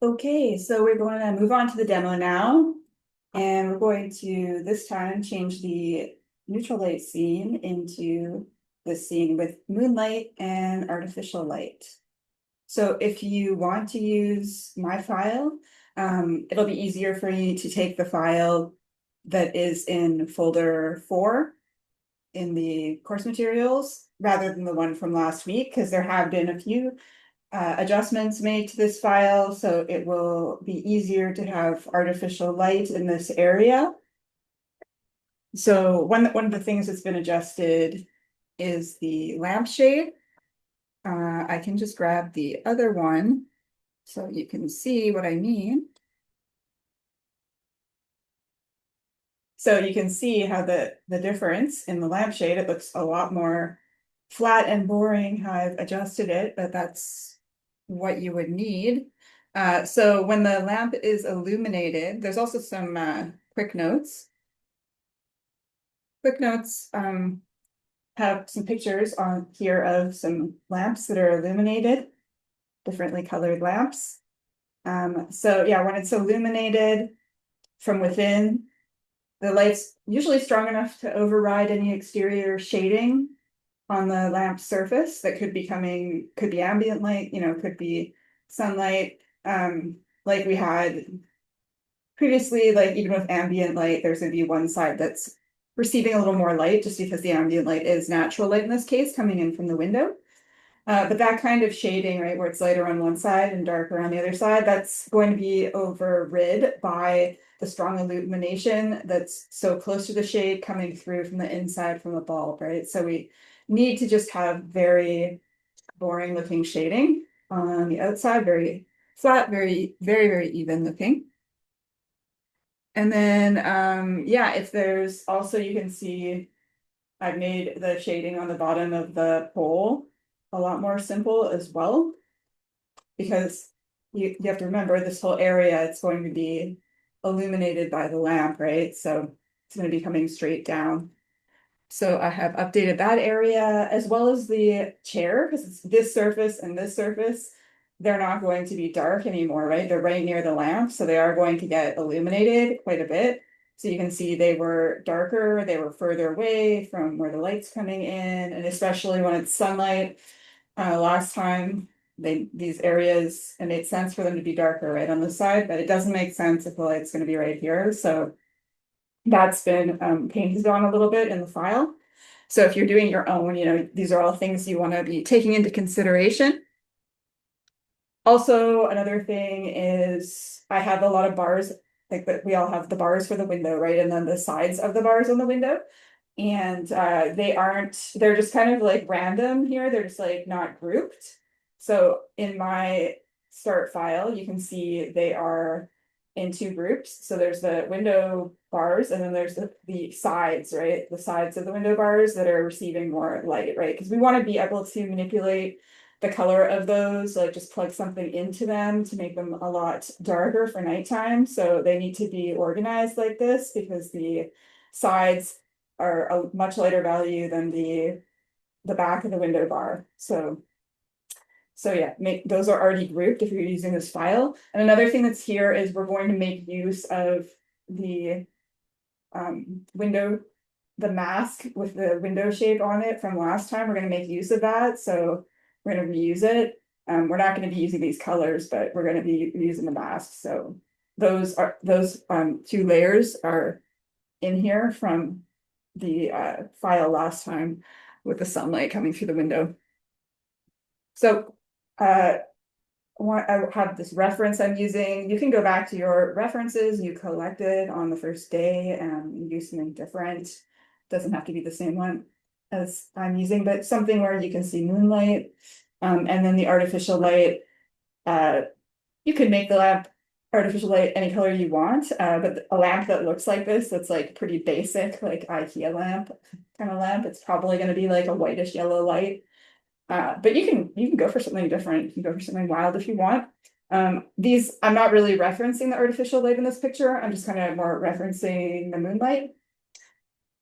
Okay, so we're going to move on to the demo now. And we're going to this time change the neutral light scene into the scene with moonlight and artificial light. So if you want to use my file, it'll be easier for you to take the file that is in folder 4 in the course materials rather than the one from last week, because there have been a few adjustments made to this file, so it will be easier to have artificial light in this area. So one of the things that's been adjusted is the lampshade. I can just grab the other one so you can see what I mean. So you can see how the difference in the lampshade, it looks a lot more flat and boring how I've adjusted it, but that's what you would need. So when the lamp is illuminated, there's also some quick notes. Quick notes have some pictures on here of some lamps that are illuminated, differently colored lamps. So yeah, when it's illuminated from within, the light's usually strong enough to override any exterior shading on the lamp surface that could be ambient light, could be sunlight. Like we had previously, like even with ambient light, there's going to be one side that's receiving a little more light just because the ambient light is natural light in this case coming in from the window. But that kind of shading, right, where it's lighter on one side and darker on the other side, that's going to be overrid by the strong illumination that's so close to the shade coming through from the inside from the bulb, right? So we need to just have very boring looking shading on the outside, very flat, very even looking. And then, yeah, if there's also, you can see I've made the shading on the bottom of the pole a lot more simple as well, because you have to remember this whole area, it's going to be illuminated by the lamp, right? So it's going to be coming straight down. So I have updated that area as well as the chair, because it's this surface and this surface, they're not going to be dark anymore, right? They're right near the lamp, so they are going to get illuminated quite a bit. So you can see they were darker, they were further away from where the light's coming in, and especially when it's sunlight. Last time, these areas, it made sense for them to be darker right on the side, but it doesn't make sense if the light's going to be right here. So that's been painted on a little bit in the file. So if you're doing your own, these are all things you want to be taking into consideration. Also, another thing is I have a lot of bars, like that we all have the bars for the window, right? And then the sides of the bars on the window. And they're just kind of like random here. They're just like not grouped. So in my start file, you can see they are in two groups. So there's the window bars and then there's the sides, right? The sides of the window bars that are receiving more light, right? Because we want to be able to manipulate the color of those, like just plug something into them to make them a lot darker for nighttime. So they need to be organized like this because the sides are a much lighter value than the back of the window bar. So yeah, those are already grouped if you're using this file. And another thing that's here is we're going to make use of the window, the mask with the window shape on it from last time. We're going to make use of that. So we're going to reuse it. We're not going to be using these colors, but we're going to be using the mask. So those two layers are in here from the file last time with the sunlight coming through the window. So I have this reference I'm using. You can go back to your references you collected on the first day and use something different. Doesn't have to be the same one as I'm using, but something where you can see moonlight. And then the artificial light, you can make the lamp artificial light any color you want, but a lamp that looks like this, that's like pretty basic, like IKEA lamp kind of lamp, it's probably going to be like a whitish yellow light. But you can go for something different. You can go for something wild if you want. I'm not really referencing the artificial light in this picture. I'm just kind of more referencing the moonlight.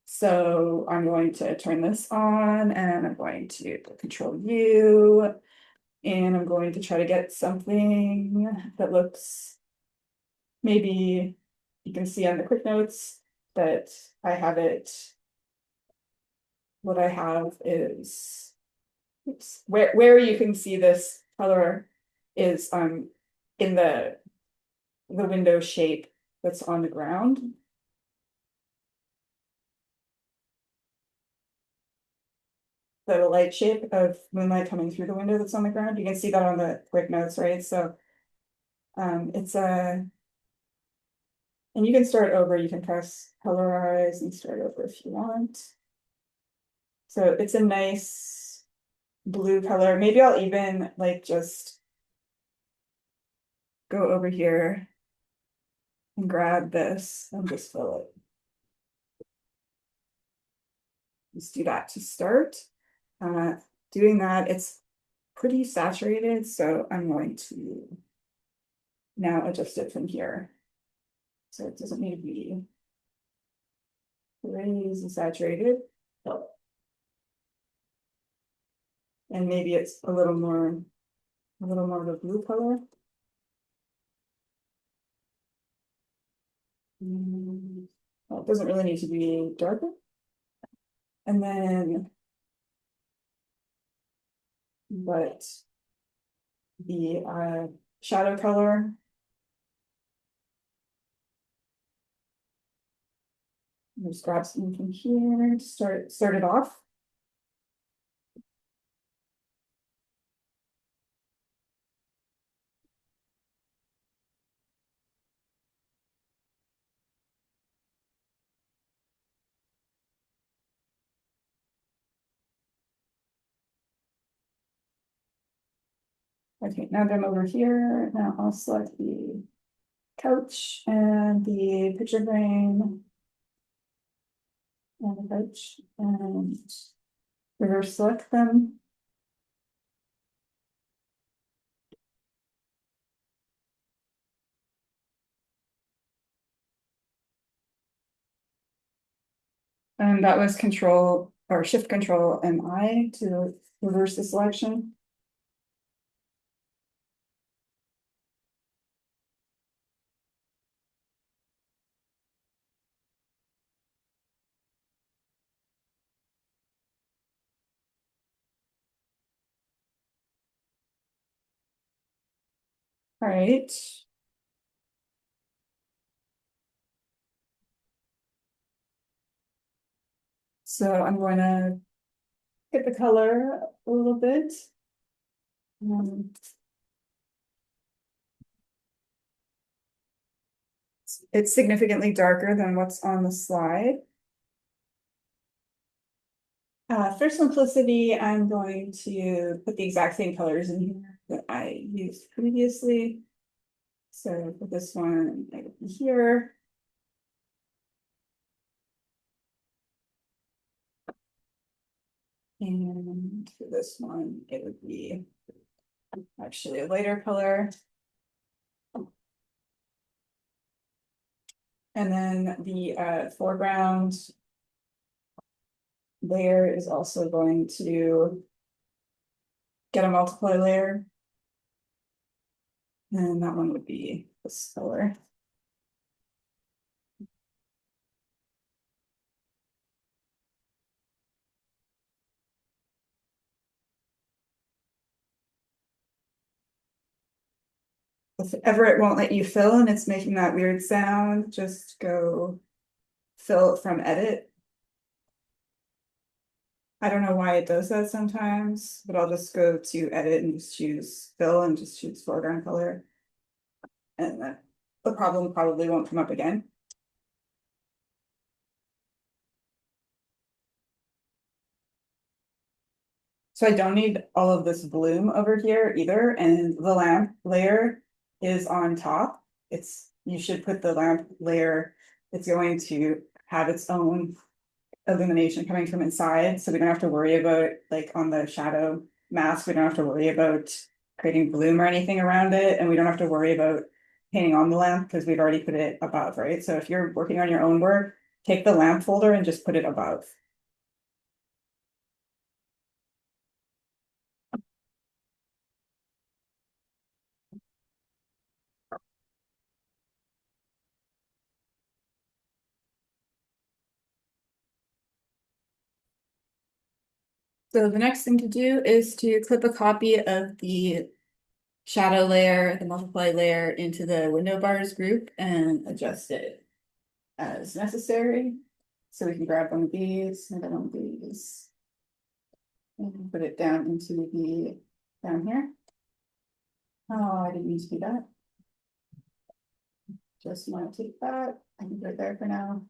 So I'm going to turn this on and I'm going to Control U. And I'm going to try to get something that looks, maybe you can see on the quick notes that I have it. What I have is, oops, where you can see this color is in the window shape that's on the ground. The light shape of moonlight coming through the window that's on the ground. You can see that on the quick notes, right? So it's a, and you can start over, you can press colorize and start over if you want. So it's a nice blue color. Maybe I'll even like just go over here and grab this and just fill it. Just do that to start. Uh, Doing that, it's pretty saturated, so I'm going to now adjust it from here. So it doesn't need to be crazy saturated. And maybe it's a little more of a blue color. Well, it doesn't really need to be darker. And then, but the shadow color, just grab something from here to start it off. Okay, now that I'm over here, now I'll select the couch and the picture frame and the couch and reverse select them. And that was control or shift control and I to reverse the selection. All right. So I'm going to hit the color a little bit. It's significantly darker than what's on the slide. For simplicity, I'm going to put the exact same colors in here that I used previously. So for this one, I would be here. And for this one, it would be actually a lighter color. And then the foreground layer is also going to get a multiply layer. And that one would be this color. If ever it won't let you fill and it's making that weird sound, just go fill from edit. I don't know why it does that sometimes, but I'll just go to edit and just choose fill and just choose foreground color. And the problem probably won't come up again. So I don't need all of this bloom over here either, and the lamp layer is on top. You should put the lamp layer, it's going to have its own illumination coming from inside, so we don't have to worry about, like on the shadow mask, we don't have to worry about creating bloom or anything around it, and we don't have to worry about painting on the lamp because we've already put it above, right? So if you're working on your own work, take the lamp folder and just put it above. So the next thing to do is to clip a copy of the shadow layer, the multiply layer into the window bars group and adjust it as necessary. So we can grab one of these, another one of these, and put it down into the, down here. Oh, I didn't mean to do that. Just want to take that. I can put it there for now.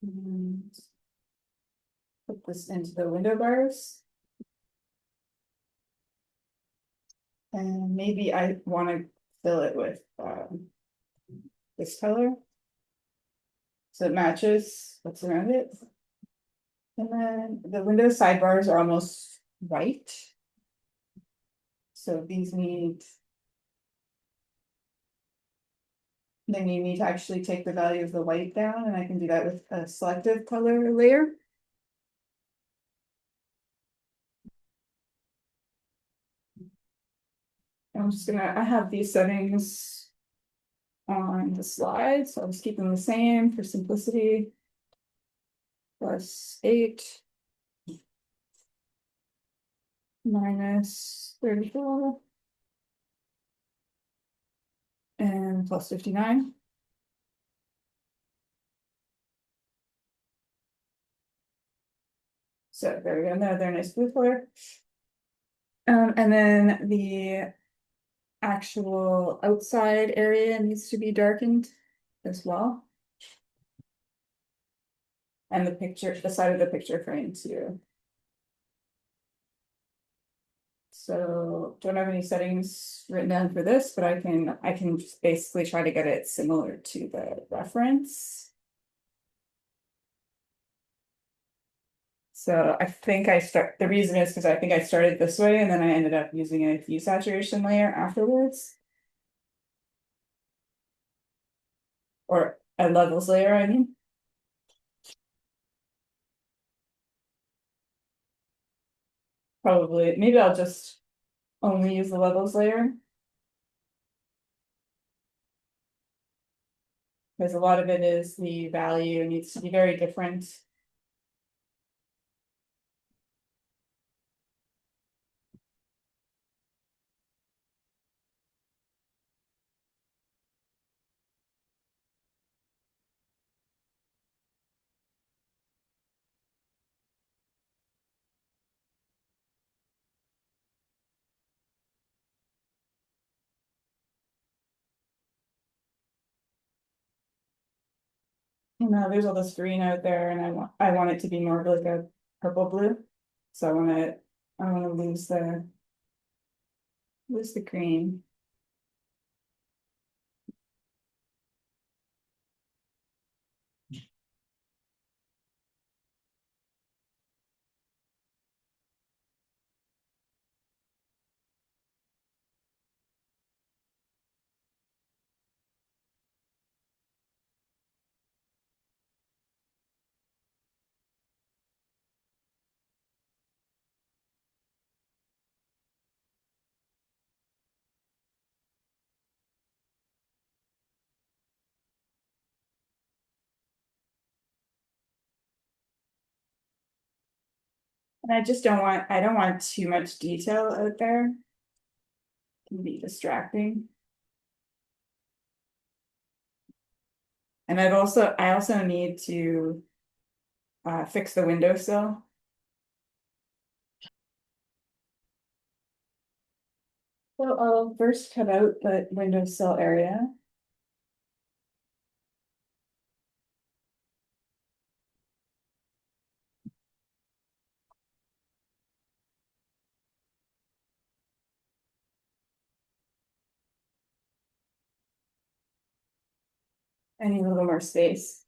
And put this into the window bars. And maybe I want to fill it with this color. So it matches what's around it. And then the window sidebars are almost white. So these need, then you need to actually take the value of the white down, and I can do that with a selective color layer. I'm just gonna, I have these settings on the slide, so I'll just keep them the same for simplicity. +8 -34 and +59. So there we go, another nice blue color. And then the actual outside area needs to be darkened as well. And the picture, the side of the picture frame too. So don't have any settings written down for this, but I can just basically try to get it similar to the reference. So I think the reason is because I think I started this way and then I ended up using a hue saturation layer afterwards. Or a levels layer, I mean. Probably, maybe I'll just only use the levels layer. Because a lot of it is the value needs to be very different. You know, there's all this green out there and I want it to be more of like a purple blue. So I wanna lose the green. And I don't want too much detail out there. It can be distracting. And I also need to fix the windowsill. So I'll first cut out the windowsill area. I need a little more space.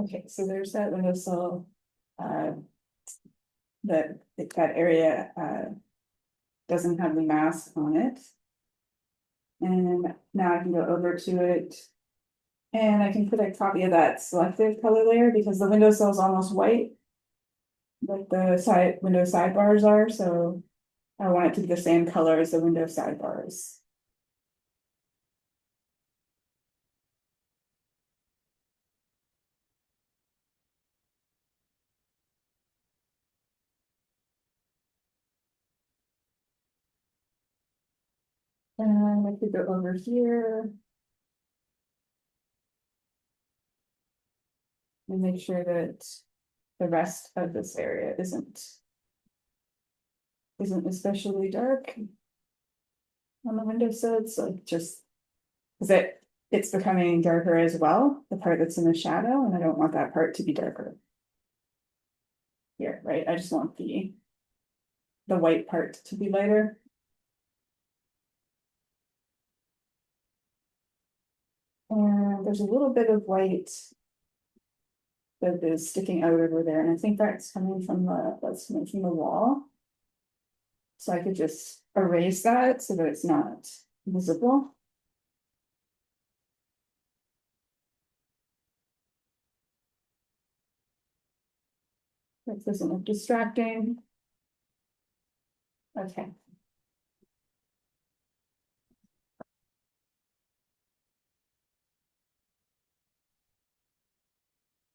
Okay, so there's that windowsill. Uh, that area doesn't have the mask on it. And now I can go over to it and I can put a copy of that selective color layer because the windowsill is almost white, like the window sidebars are. So I want it to be the same color as the window sidebars. And I could go over here and make sure that the rest of this area isn't especially dark on the windowsill. It's like just because it's becoming darker as well, the part that's in the shadow, and I don't want that part to be darker. Here, right? I just want the white part to be lighter. And there's a little bit of white that is sticking out over there, and I think that's coming from the wall. So I could just erase that so that it's not visible. That doesn't look distracting. Okay.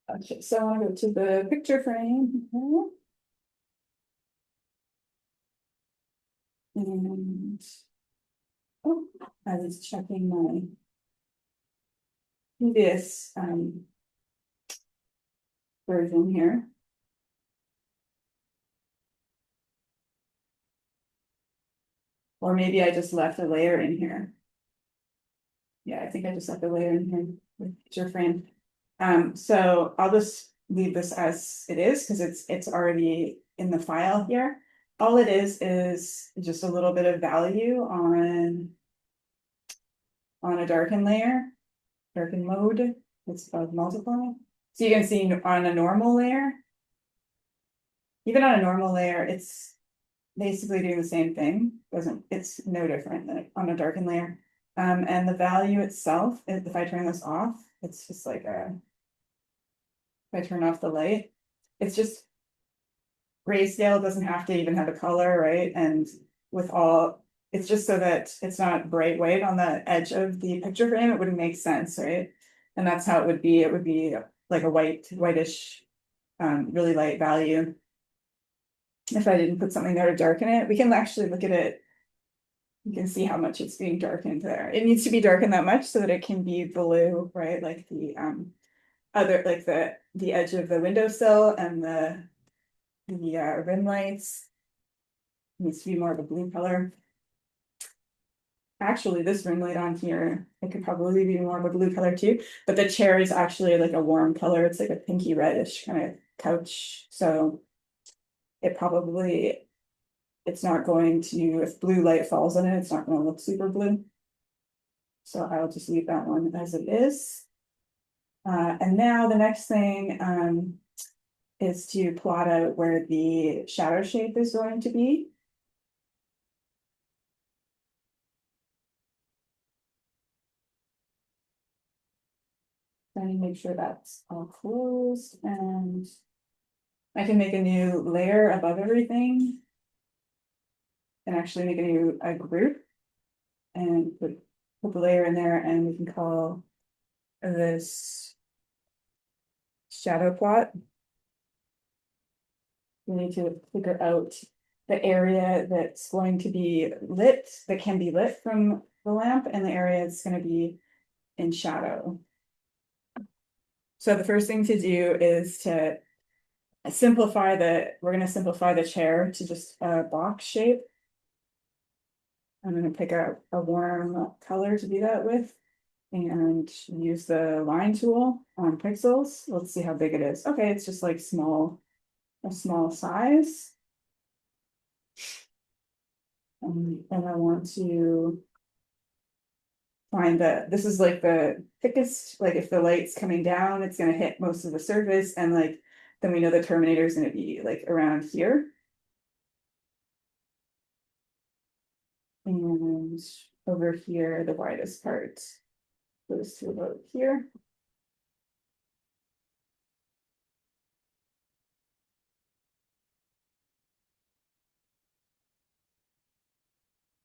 Okay, so I want to go to the picture frame. And oh, I was checking my previous version here. Or maybe I just left a layer in here. Yeah, I think I just left a layer in here with picture frame. So I'll just leave this as it is because it's already in the file here. All it is just a little bit of value on a darken layer, darken mode. It's called multiply. So you can see on a normal layer, even on a normal layer, it's basically doing the same thing. It's no different than on a darken layer. And the value itself, if I turn this off, it's just like if I turn off the light, it's just grayscale. Doesn't have to even have a color, right? And it's just so that it's not bright white on the edge of the picture frame. It wouldn't make sense, right? And that's how it would be. It would be like a whitish, really light value. If I didn't put something there to darken it, we can actually look at it. You can see how much it's being darkened there. It needs to be darkened that much so that it can be blue, right? Like the other, like the edge of the windowsill and the rim lights needs to be more of a blue color. Actually, this ring light on here, it could probably be more of a blue color too, but the chair is actually like a warm color. It's like a pinky reddish kind of couch. So it's not going to, if blue light falls on it, it's not going to look super blue. So I'll just leave that one as it is. And now the next thing is to plot out where the shadow shape is going to be. Trying to make sure that's all closed, and I can make a new layer above everything and actually make a group and put the layer in there, and we can call this shadow plot. We need to figure out the area that's going to be lit, that can be lit from the lamp, and the area that's going to be in shadow. So the first thing to do is to we're going to simplify the chair to just a box shape. I'm going to pick a warm color to do that with and use the line tool on pixels. Let's see how big it is. Okay, it's just like a small size. And I want to find that this is like the thickest, like if the light's coming down, it's gonna hit most of the surface, and like then we know the terminator is gonna be like around here. And over here, the widest part goes to about here.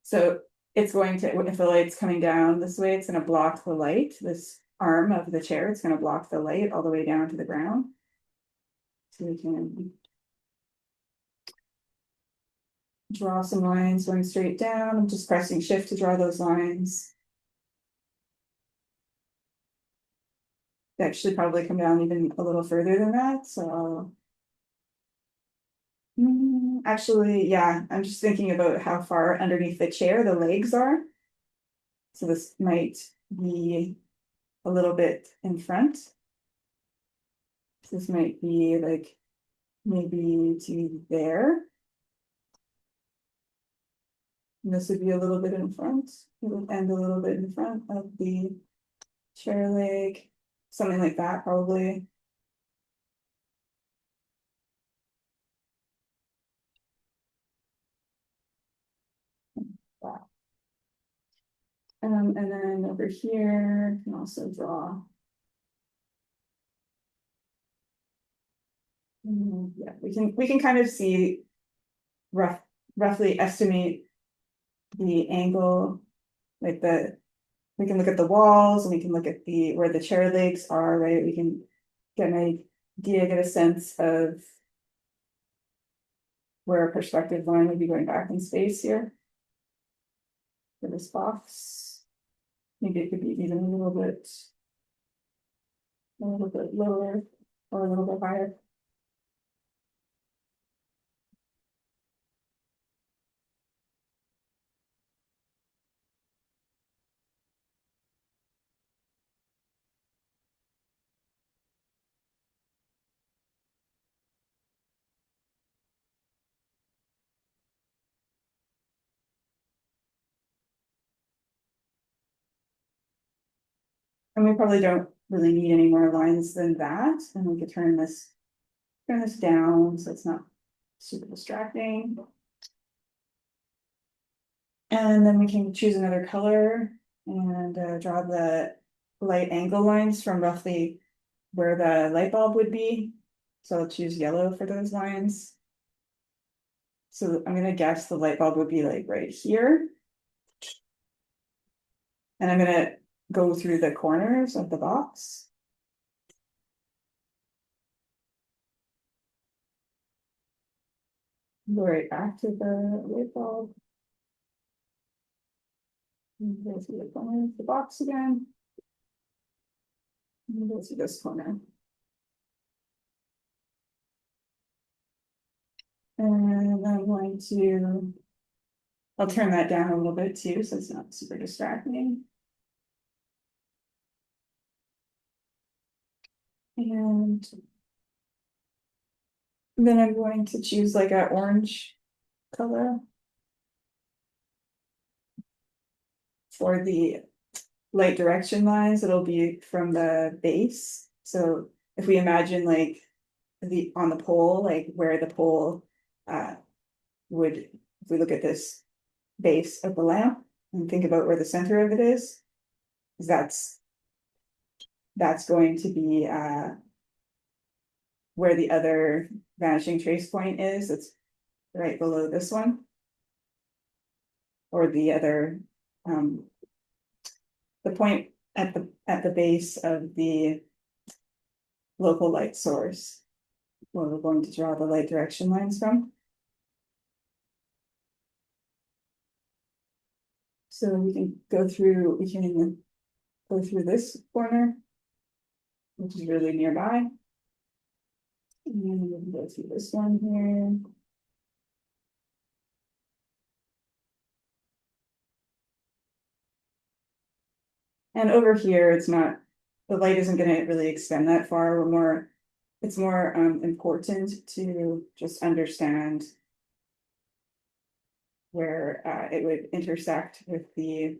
So it's going to, if the light's coming down this way, it's gonna block the light, this arm of the chair, it's gonna block the light all the way down to the ground. So we can draw some lines going straight down. I'm just pressing shift to draw those lines. They actually probably come down even a little further than that, so. Actually, yeah, I'm just thinking about how far underneath the chair the legs are. So this might be a little bit in front. This might be like maybe to there. And this would be a little bit in front, and a little bit in front of the chair leg, something like that, probably. Wow. And then over here, you can also draw. Yeah, we can kind of see roughly estimate the angle, like we can look at the walls, and we can look at the where the chair legs are, right? We can get an idea, get a sense of where a perspective line would be going back in space here for this box. Maybe it could be even a little bit lower or a little bit higher. And we probably don't really need any more lines than that. And we could turn this down so it's not super distracting. And then we can choose another color and draw the light angle lines from roughly where the light bulb would be. So I'll choose yellow for those lines. So I'm gonna guess the light bulb would be like right here. And I'm gonna go through the corners of the box. Go right back to the light bulb. And go through the corner of the box again. And go through this corner. And I'm going to, I'll turn that down a little bit too, so it's not super distracting. And then I'm going to choose like an orange color for the light direction lines. It'll be from the base. So if we imagine like on the pole, like where the pole would, if we look at this base of the lamp and think about where the center of it is that's going to be where the other vanishing trace point is. It's right below this one, or the other the point at the base of the local light source where we're going to draw the light direction lines from. So we can go through this corner, which is really nearby. And then we can go through this one here. And over here, it's not, the light isn't gonna really extend that far. It's more important to just understand where it would intersect with the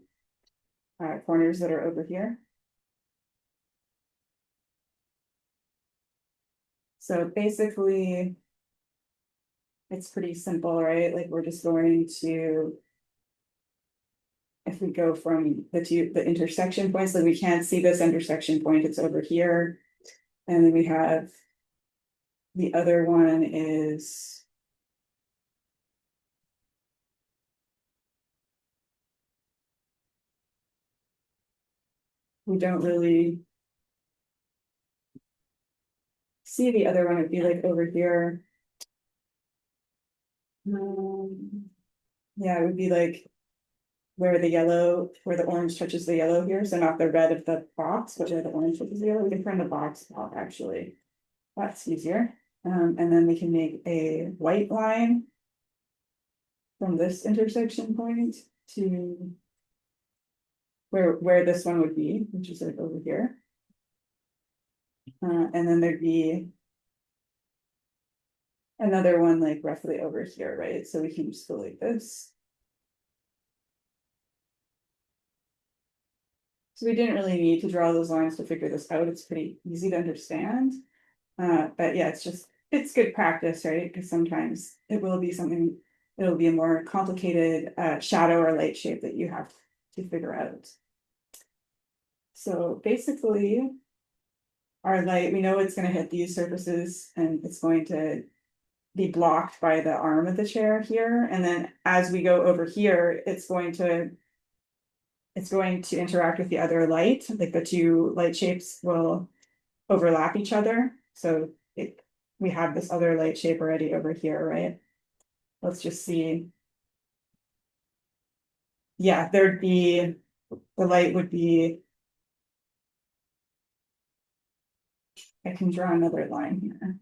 corners that are over here. So basically, it's pretty simple, right? Like we're just going to, if we go from the intersection points, like we can't see this intersection point, it's over here. And then we have the other one is we don't really see the other one, it'd be like over here. Yeah, it would be like where the orange touches the yellow here, so not the red of the box, but where the orange touches the yellow. We can turn the box off actually. That's easier. And then we can make a white line from this intersection point to where this one would be, which is like over here. And then there'd be another one like roughly over here, right? So we can just go like this. So we didn't really need to draw those lines to figure this out. It's pretty easy to understand. But yeah, it's good practice, right? Because sometimes it'll be a more complicated shadow or light shape that you have to figure out. So basically, our light, we know it's going to hit these surfaces and it's going to be blocked by the arm of the chair here. And then as we go over here, it's going to interact with the other light, like the two light shapes will overlap each other. So we have this other light shape already over here, right? Let's just see. Yeah, the light would be, I can draw another line here.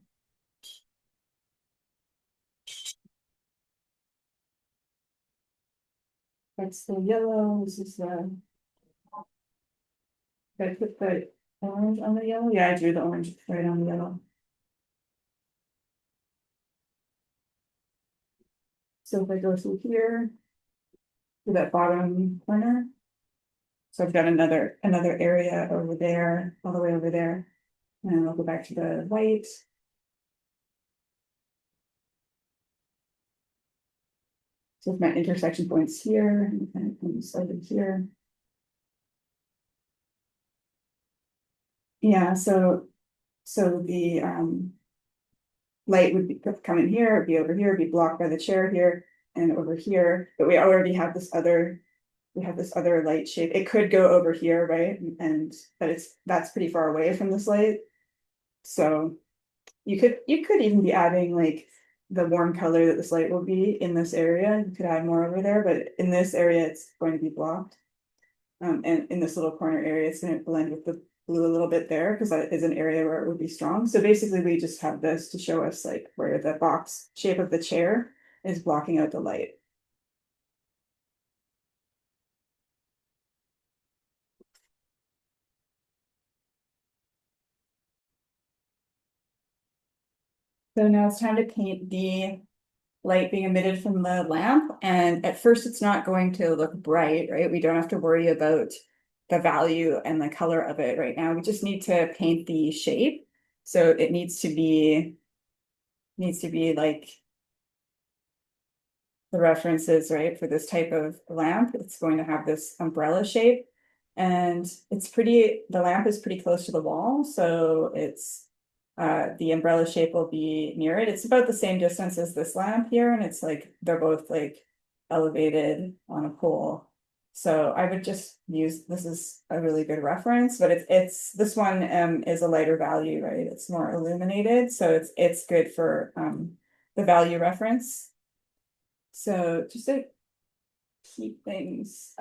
That's the yellow, this is the, did I put the orange on the yellow? Yeah, I drew the orange right on the yellow. So if I go through here to that bottom corner, so I've got another area over there, all the way over there. And I'll go back to the white. So with my intersection points here, and it comes over here. Yeah, so the light would be coming here, it'd be over here, it'd be blocked by the chair here and over here, but we already have this other light shape. It could go over here, right? But that's pretty far away from this light. So you could even be adding like the warm color that this light will be in this area. You could add more over there, but in this area it's going to be blocked. And in this little corner area, it's going to blend with the blue a little bit there because that is an area where it would be strong. So basically we just have this to show us like where the box shape of the chair is blocking out the light. So now it's time to paint the light being emitted from the lamp. And at first it's not going to look bright, right? We don't have to worry about the value and the color of it right now. We just need to paint the shape. So it needs to be like the references, right, for this type of lamp. It's going to have this umbrella shape. And the lamp is pretty close to the wall. So the umbrella shape will be near it. It's about the same distance as this lamp here. And it's like, they're both like elevated on a pole. So I would just use, this is a really good reference, but this one is a lighter value, right? It's more illuminated. So it's good for the value reference. So just to keep things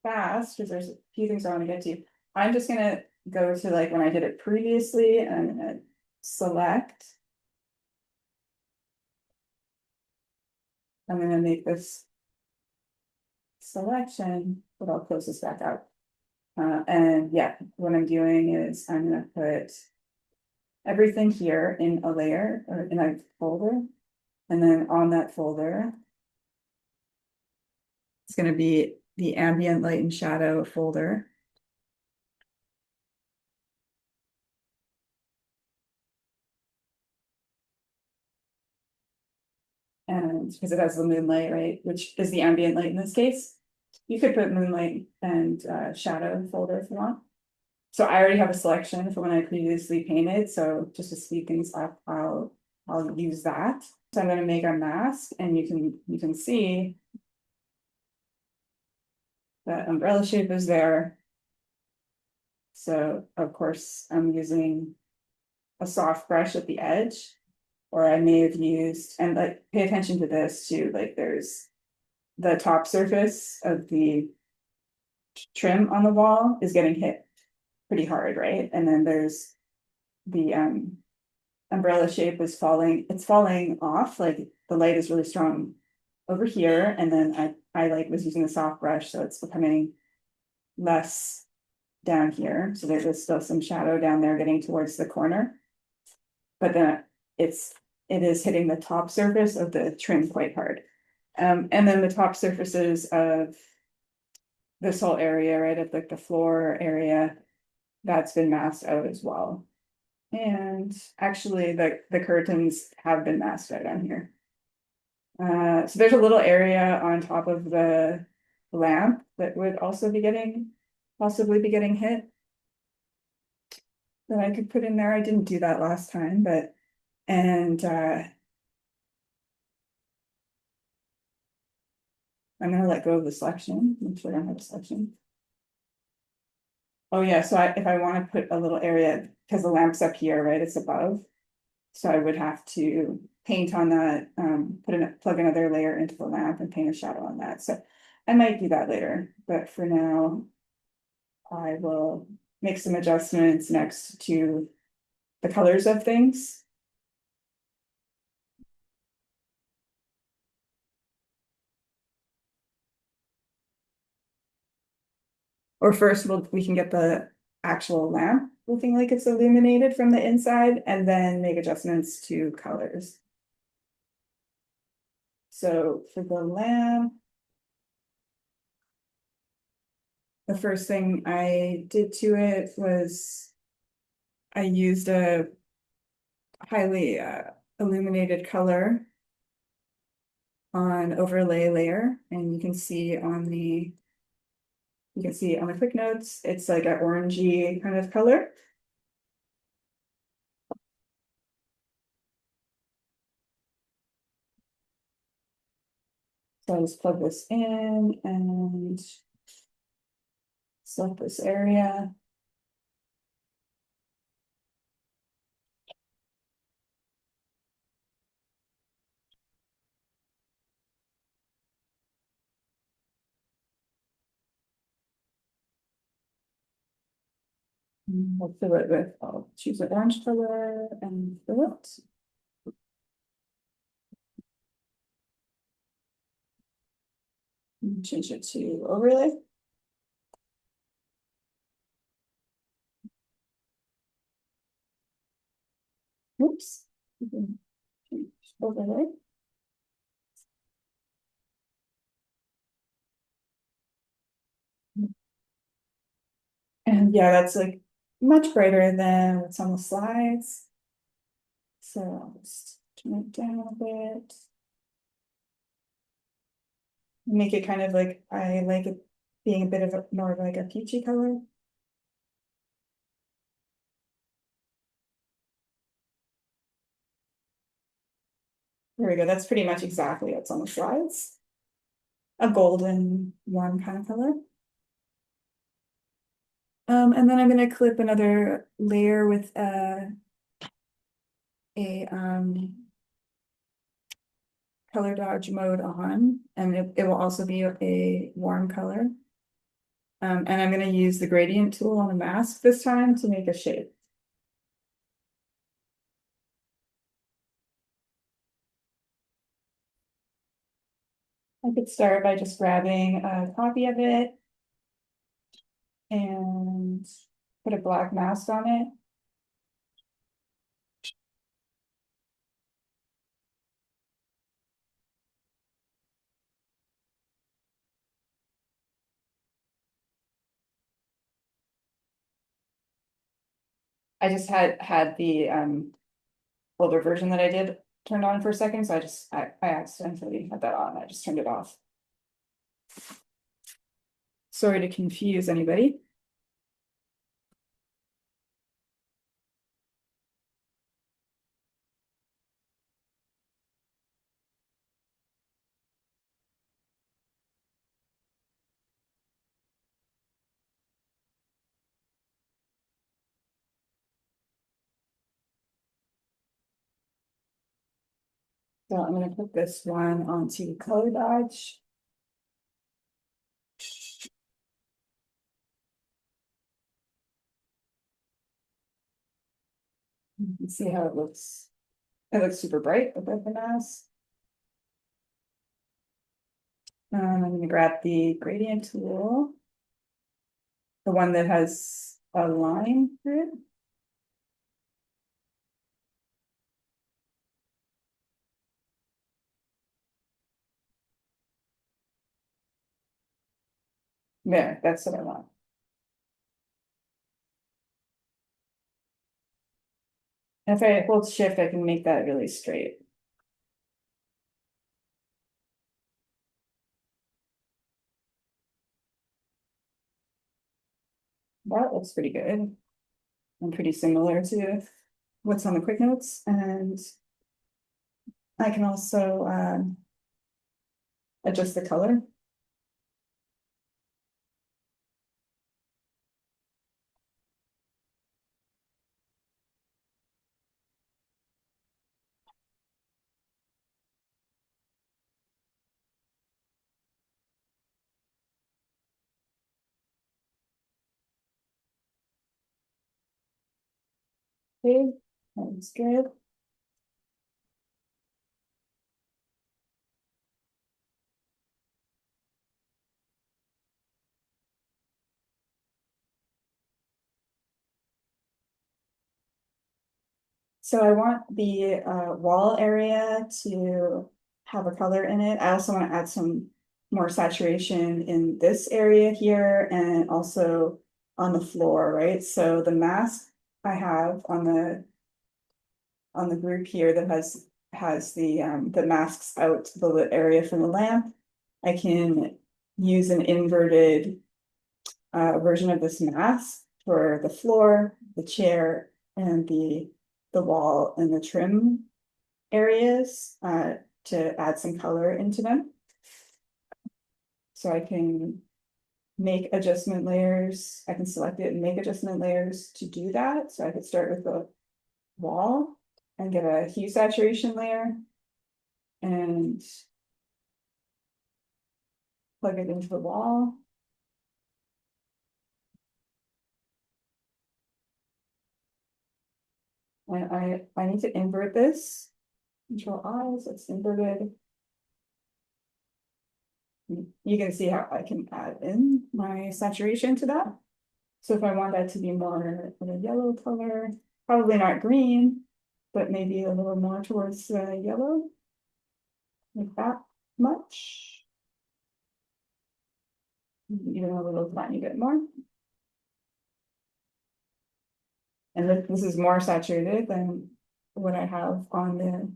fast, because there's a few things I want to get to, I'm just gonna go to like when I did it previously, and I'm gonna select. I'm gonna make this selection, but I'll close this back out. And yeah, what I'm doing is I'm gonna put everything here in a layer or in a folder. And then on that folder, it's going to be the ambient light and shadow folder. And because it has the moonlight, right, which is the ambient light in this case. You could put moonlight and shadow folder if you want. So I already have a selection from when I previously painted, so just to speed things up, I'll use that. So I'm going to make a mask, and you can see that umbrella shape is there. So of course I'm using a soft brush at the edge, or I may have used, and like pay attention to this too, like there's the top surface of the trim on the wall is getting hit pretty hard, right? And then there's the umbrella shape is falling, it's falling off, like the light is really strong over here, and then I like was using a soft brush, so it's becoming less down here. So there's still some shadow down there getting towards the corner. But then it is hitting the top surface of the trim quite hard. And then the top surfaces of this whole area, right, of like the floor area, that's been masked out as well. And actually the curtains have been masked out on here. So there's a little area on top of the lamp that would also be possibly be getting hit. That I could put in there. I didn't do that last time, but, and I'm gonna let go of the selection, make sure I don't have a selection. Oh yeah, so if I want to put a little area, because the lamp's up here, right, it's above. So I would have to paint on that, plug another layer into the lamp and paint a shadow on that. So I might do that later, but for now, I will make some adjustments next to the colors of things. Or first we can get the actual lamp looking like it's illuminated from the inside and then make adjustments to colors. So for the lamp, the first thing I did to it was I used a highly illuminated color on overlay layer, and you can see on the quick notes, it's like an orangey kind of color. So I'll just plug this in and select this area. We'll fill it with, I'll choose an orange color and fill it. And change it to overlay. Oops. Overlay. And yeah, that's like much brighter than what's on the slides. So I'll just turn it down a bit. Make it kind of like, I like it being a bit of more of like a peachy color. There we go. That's pretty much exactly what's on the slides. A golden warm kind of color. And then I'm gonna clip another layer with a color dodge mode on, and it will also be a warm color. And I'm gonna use the gradient tool on the mask this time to make a shape. I could start by just grabbing a copy of it and put a black mask on it. I just had the older version that I did turned on for a second, so I accidentally had that on. I just turned it off. Sorry to confuse anybody. So I'm gonna put this one onto color dodge. You can see how it looks. It looks super bright above the mask. I'm gonna grab the gradient tool, the one that has a line through it. There, that's what I want. And if I hold shift, I can make that really straight. That looks pretty good and pretty similar to what's on the quick notes. And I can also adjust the color. Okay, that's good. So I want the wall area to have a color in it. I also want to add some more saturation in this area here and also on the floor, right? So the mask I have on the group here that has the masks out the lit area from the lamp. I can use an inverted version of this mask for the floor, the chair, and the wall and the trim areas to add some color into them. So I can make adjustment layers. I can select it and make adjustment layers to do that. So I could start with the wall and get a hue saturation layer and plug it into the wall. And I need to invert this. Control I, so it's inverted. You can see how I can add in my saturation to that. So if I want that to be more of a yellow color, probably not green, but maybe a little more towards yellow, like that much. Even a little tiny bit more. And this is more saturated than what I have on the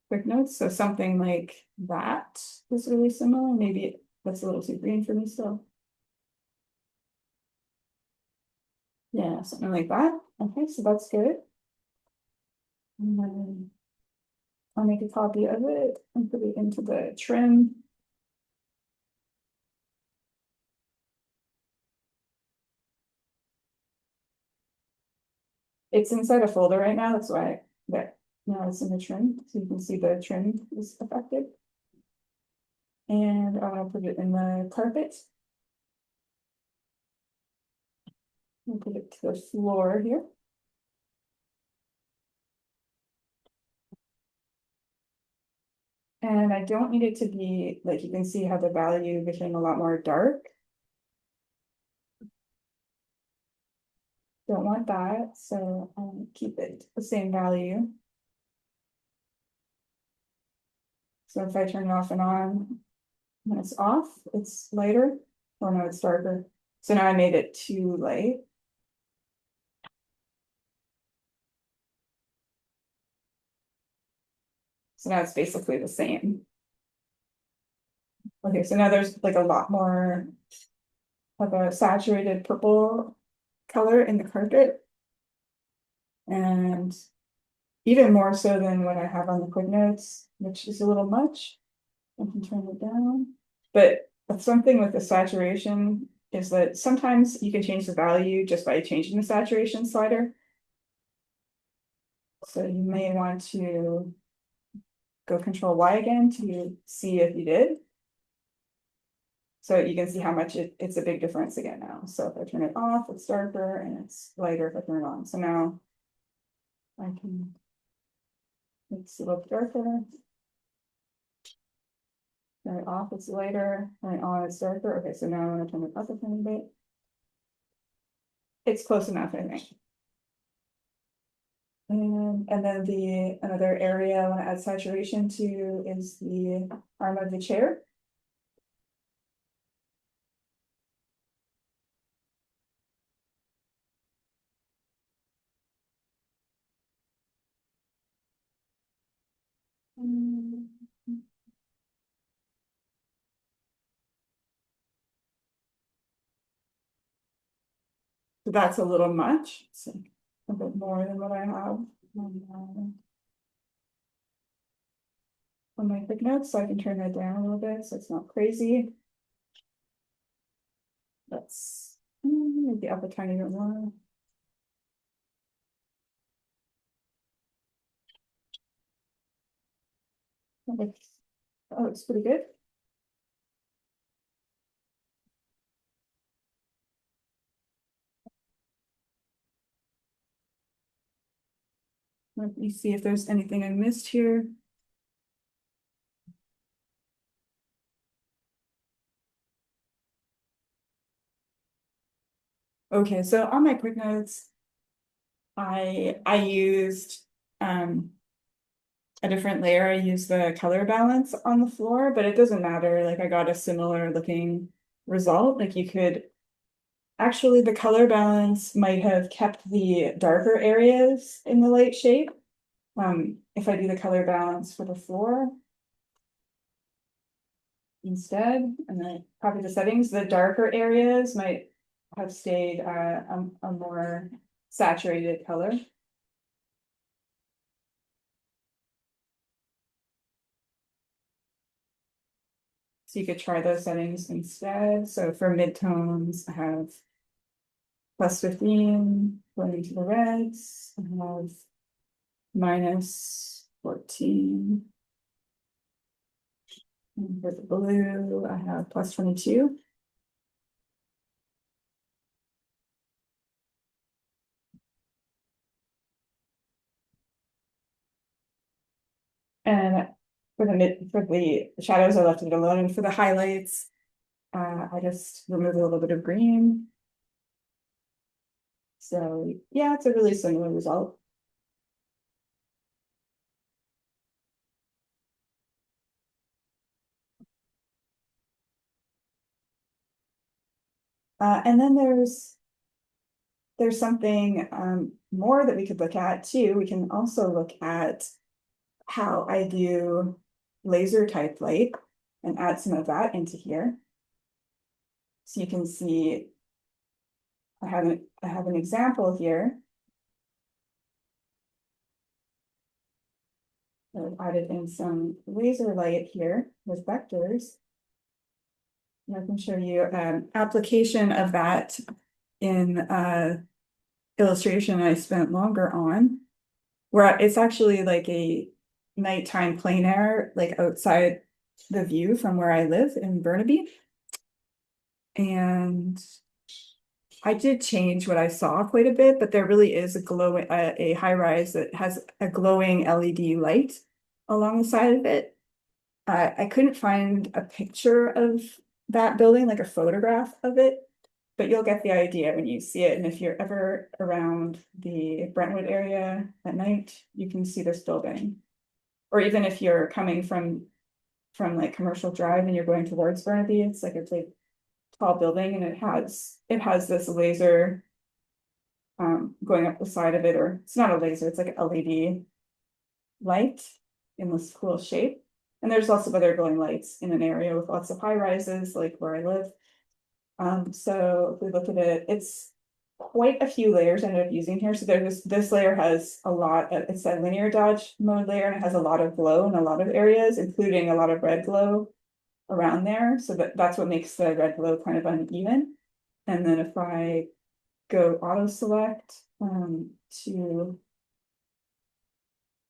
quick notes. So something like that is really similar. Maybe that's a little too green for me still. Yeah, something like that. Okay, so that's good. And then I'll make a copy of it and put it into the trim. It's inside a folder right now, that's why that now it's in the trim, so you can see the trim is affected. And I want to put it in the carpet. I'll put it to the floor here. And I don't need it to be, like, you can see how the value became a lot more dark. Don't want that, so I'll keep it the same value. So if I turn it off and on, when it's off, it's lighter, or no, it's darker. So now I made it too light. So now it's basically the same. Okay, so now there's like a lot more of a saturated purple color in the carpet. And even more so than what I have on the quick notes, which is a little much. I can turn it down. But something with the saturation is that sometimes you can change the value just by changing the saturation slider. So you may want to go Control Y again to see if you did. So you can see how much it's a big difference again now. So if I turn it off, it's darker, and it's lighter if I turn it on. So now I can, it's a little darker. Turn it off, it's lighter. Turn it on, it's darker. Okay, so now I'm gonna turn it up a tiny bit. It's close enough, I think. And then another area I want to add saturation to is the arm of the chair. Mm, So that's a little much. So a bit more than what I have on my quick notes, so I can turn that down a little bit so it's not crazy. Let's maybe up a tiny bit more. That looks pretty good. Let me see if there's anything I missed here. Okay, so on my quick notes, I used a different layer. I used the color balance on the floor, but it doesn't matter. Like I got a similar looking result. Like you could actually the color balance might have kept the darker areas in the light shade. If I do the color balance for the floor instead, and then copy the settings, the darker areas might have stayed a more saturated color. So you could try those settings instead. So for midtones, I have +15 going into the reds. I have -14. And for the blue, I have +22. And for the shadows, I left it alone. And for the highlights, I just remove a little bit of green. So yeah, it's a really similar result. And then there's something more that we could look at too. We can also look at how I do laser type light and add some of that into here. So you can see I have an example here. I've added in some laser light here with vectors. And I can show you an application of that in illustration I spent longer on, where it's actually like a nighttime plein air, like outside the view from where I live in Burnaby. And I did change what I saw quite a bit, but there really is a high rise that has a glowing LED light along the side of it. I couldn't find a picture of that building, like a photograph of it, but you'll get the idea when you see it. And if you're ever around the Brentwood area at night, you can see this building. Or even if you're coming from like Commercial Drive and you're going towards Burnaby, it's like a big tall building and it has this laser going up the side of it, or it's not a laser, it's like an LED light. in this cool shape. And there's lots of other glowing lights in an area with lots of high rises, like where I live. So if we look at it, it's quite a few layers I ended up using here. So there's this layer has a lot of, it's a linear dodge mode layer, and it has a lot of glow in a lot of areas, including a lot of red glow around there. So that's what makes the red glow kind of uneven. And then if I go auto select to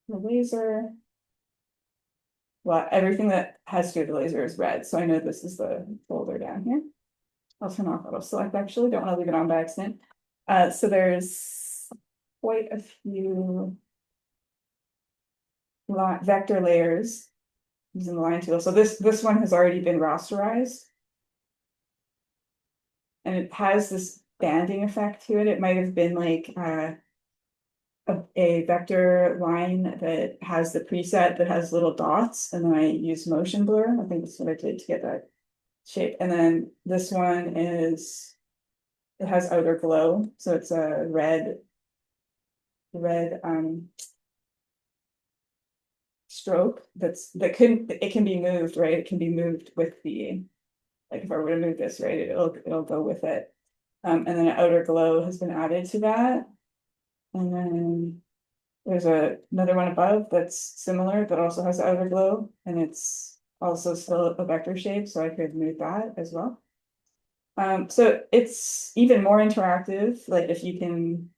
the laser, well, everything that has to do with the laser is red. So I know this is the folder down here. I'll turn off auto select actually, don't want to leave it on by accident. So there's quite a few vector layers using the line tool. So this one has already been rasterized. And it has this banding effect to it. It might have been like a vector line that has the preset that has little dots, and then I use motion blur. I think that's what I did to get that shape. And then this one is, it has outer glow, so it's a red stroke that can be moved, right? It can be moved with the, like if I were to move this, right, it'll go with it. And then an outer glow has been added to that. And then there's another one above that's similar, that also has outer glow, and it's also still a vector shape, so I could move that as well. So it's even more interactive, like if you can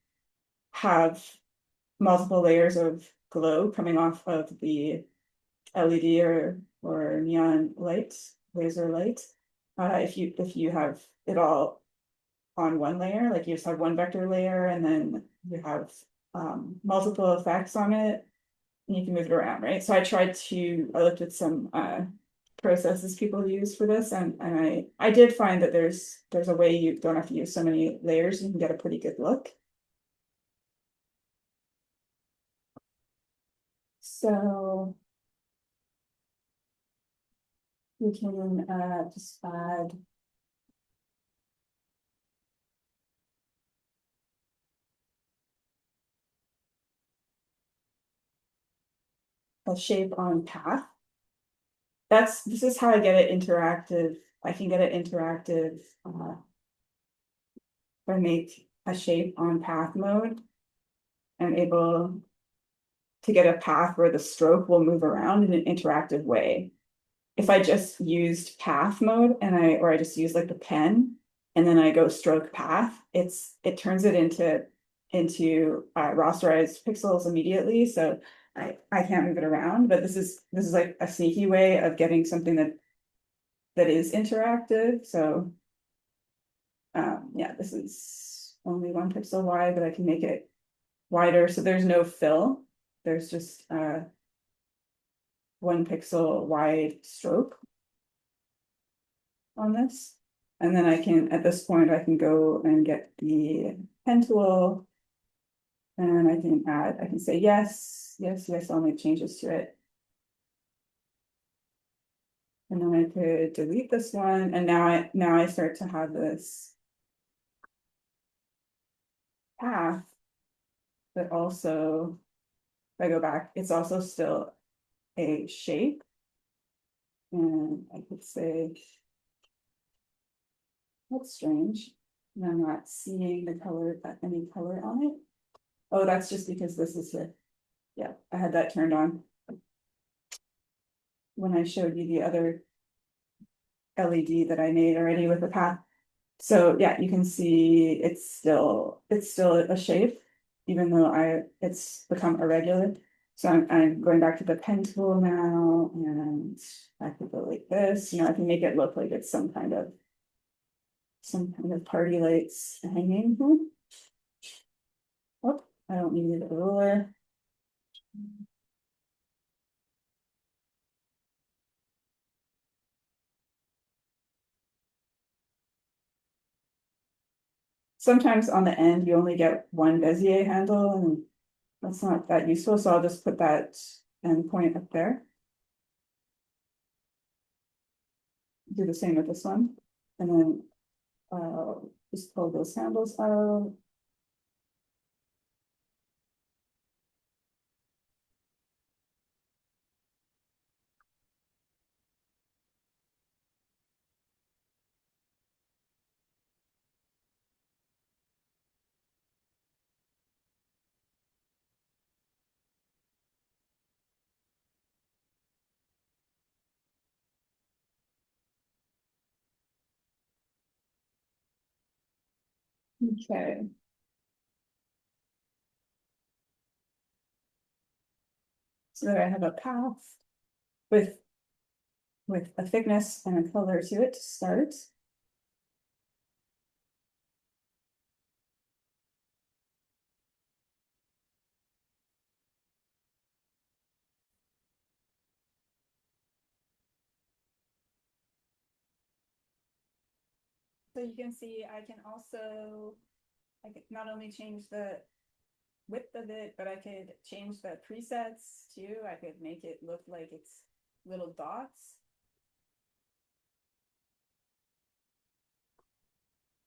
have multiple layers of glow coming off of the LED or neon light, laser light. If you have it all on one layer, like you just have one vector layer and then you have multiple effects on it, and you can move it around, right? So I looked at some processes people use for this, and I did find that there's a way you don't have to use so many layers, you can get a pretty good look. So we can just add a shape on path. This is how I get it interactive. I can get it interactive if I make a shape on path mode. I'm able to get a path where the stroke will move around in an interactive way. If I just used path mode and I just use like the pen and then I go stroke path, it turns it into rasterized pixels immediately. So I can't move it around, but this is like a sneaky way of getting something that is interactive. So yeah, this is only 1 pixel wide, but I can make it wider. So there's no fill. There's just 1 pixel wide stroke on this. And then I can, at this point, I can go and get the pen tool and I can say yes, yes, yes, I'll make changes to it. And then I could delete this one. And now I start to have this path that also, if I go back, it's also still a shape. And I could say, that's strange. And I'm not seeing the color, any color on it. Oh, that's just because this is it. Yeah, I had that turned on when I showed you the other LED that I made already with the path. So yeah, you can see it's still a shape, even though it's become irregular. So I'm going back to the pen tool now, and I could go like this. I can make it look like it's some kind of party lights hanging. Oh, I don't need a ruler. Sometimes on the end, you only get one Bezier handle, and that's not that useful. So I'll just put that endpoint up there. Do the same with this one. And then just pull those handles out. Okay, so that I have a path with a thickness and a color to it to start. So you can see I can also, I could not only change the width of it, but I could change the presets too. I could make it look like it's little dots.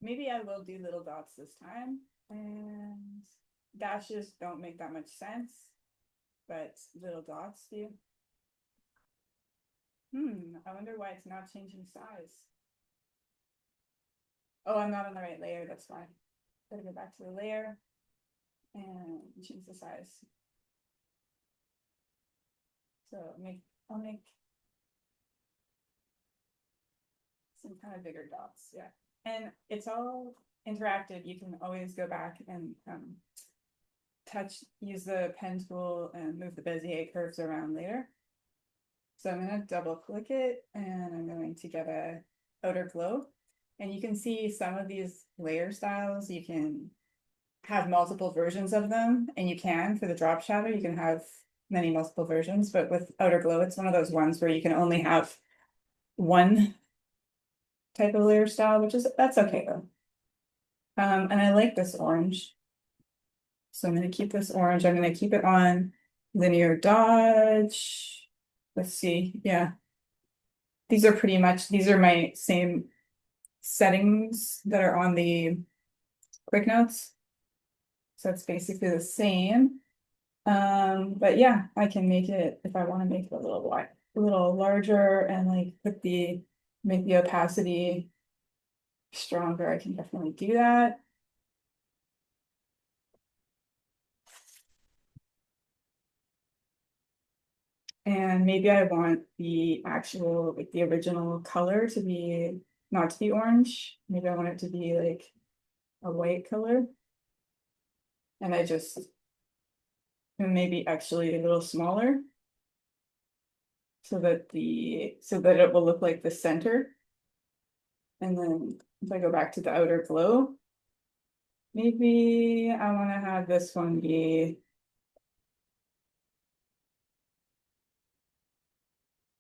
Maybe I will do little dots this time. And dashes don't make that much sense, but little dots do. I wonder why it's not changing size. Oh, I'm not on the right layer, that's fine. Gotta go back to the layer and change the size. So I'll make some kind of bigger dots, yeah. And it's all interactive. You can always go back and use the pen tool and move the Bezier curves around later. So I'm going to double click it and I'm going to get a outer glow. And you can see some of these layer styles, you can have multiple versions of them, and you can for the drop shadow, you can have many multiple versions, but with outer glow, it's one of those ones where you can only have one type of layer style, that's okay though. And I like this orange. So I'm going to keep this orange. I'm going to keep it on linear dodge. Let's see. Yeah. These are my same settings that are on the quick notes. So it's basically the same. But yeah, I can make it if I want to make it a little wide, a little larger and like make the opacity stronger. I can definitely do that. And maybe I want the actual, like the original color to be, not to be orange. Maybe I want it to be like a white color. And maybe actually a little smaller so that it will look like the center. And then if I go back to the outer glow, maybe I want to have this one be,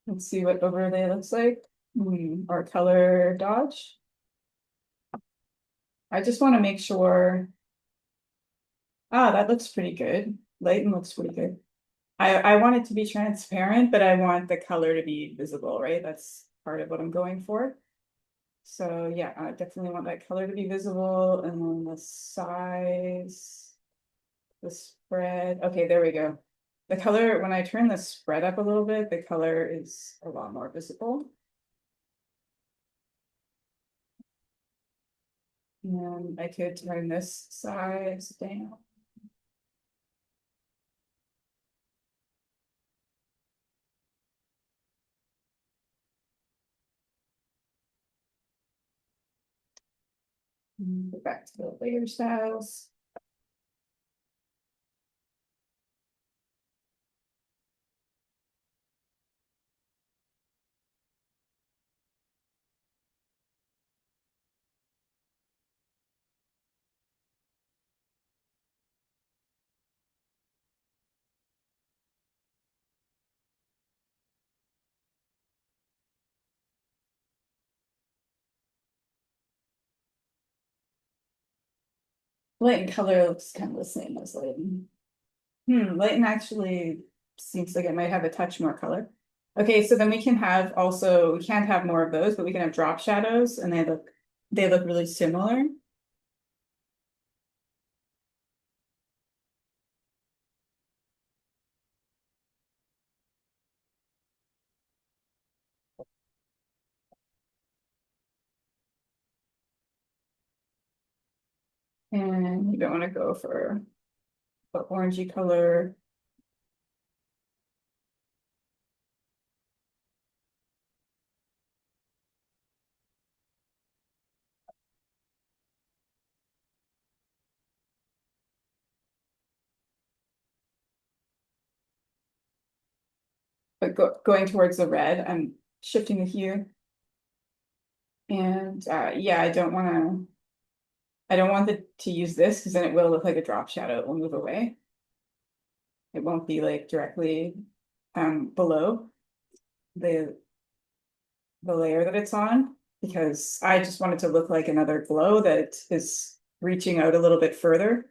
let's see what overlay looks like. Or color dodge. I just want to make sure. Ah, that looks pretty good. Lighten looks pretty good. I want it to be transparent, but I want the color to be visible, right? That's part of what I'm going for. So yeah, I definitely want that color to be visible, and then the size, the spread. Okay, there we go. The color, when I turn the spread up a little bit, the color is a lot more visible. And I could turn this size down. Go back to the layer styles. Light and color looks kind of the same as lighten. Lighten actually seems like it might have a touch more color. Okay, so then we can have also, we can't have more of those, but we can have drop shadows and they look really similar. And you don't want to go for the orangey color. going towards the red, I'm shifting the hue. And yeah, I don't want to use this because then it will look like a drop shadow. It will move away. It won't be like directly below the layer that it's on, because I just want it to look like another glow that is reaching out a little bit further.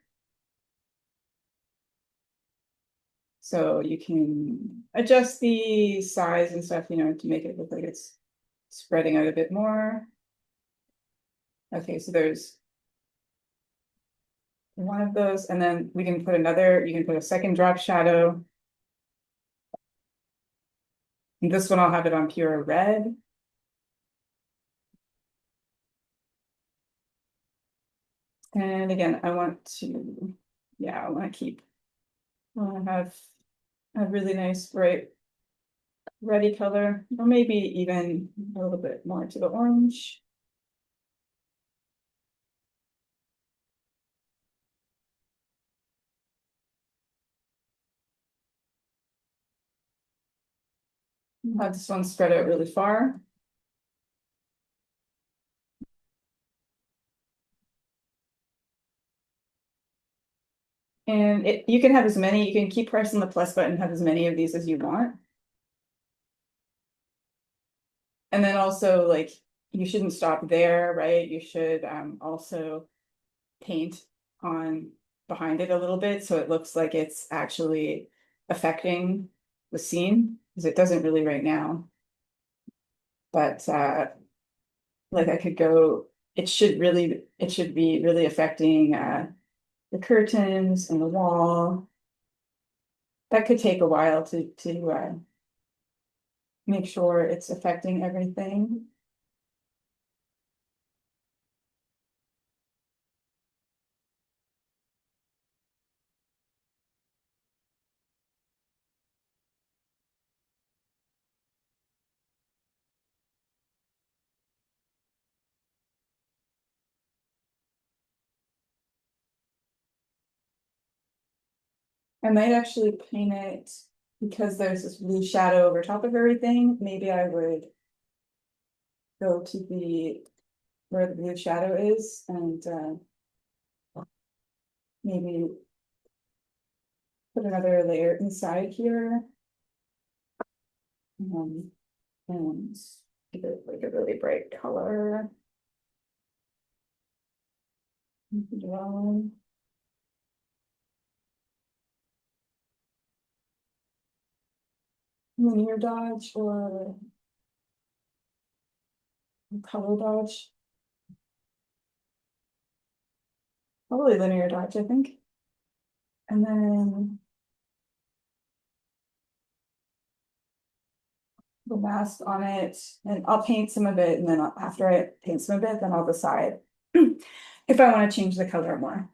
So you can adjust the size and stuff, you know, to make it look like it's spreading out a bit more. Okay, so there's one of those, and then we can put another, you can put a second drop shadow. And this one I'll have it on pure red. And again, I want to, yeah, I want to keep, I want to have a really nice bright reddy color, or maybe even a little bit more to the orange. Have this one spread out really far. And you can have as many, you can keep pressing the plus button, have as many of these as you want. And then also, like, you shouldn't stop there, right? You should also paint on behind it a little bit so it looks like it's actually affecting the scene, because it doesn't really right now. But like I could go, it should be really affecting the curtains and the wall. That could take a while to make sure it's affecting everything. I might actually paint it, because there's this blue shadow over top of everything. Maybe I would go to the where the blue shadow is, and maybe put another layer inside here. Um, and give it like a really bright color. Dwelling. Linear dodge or color dodge. Probably linear dodge, I think. And then the mask on it, and I'll paint some of it, and then after I paint some of it, then I'll decide if I want to change the color more.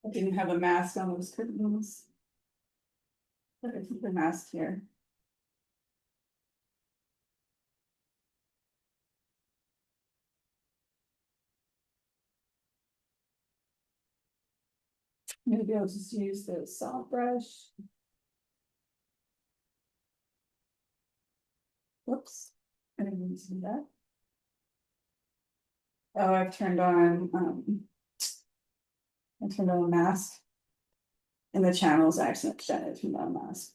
I didn't have a mask on those curtains. But I keep the mask here. Maybe I'll just use the soft brush. Whoops, I didn't mean to do that. Oh, I turned on a mask. In the channels, I accidentally turned on a mask.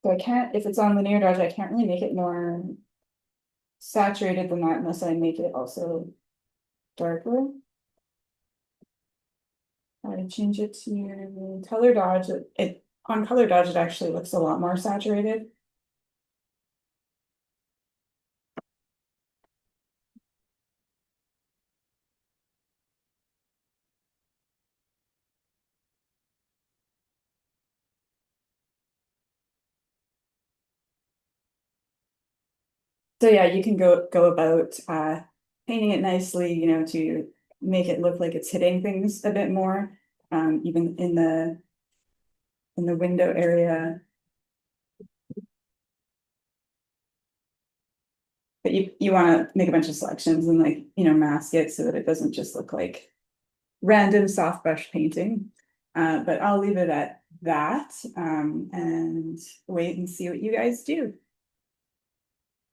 So I can't, if it's on linear dodge, I can't really make it more saturated than that unless I make it also darker. I change it to color dodge. On color dodge, it actually looks a lot more saturated. So yeah, you can go about painting it nicely, to make it look like it's hitting things a bit more, even in the window area. But you want to make a bunch of selections and like, mask it so that it doesn't just look like random soft brush painting. But I'll leave it at that, and wait and see what you guys do.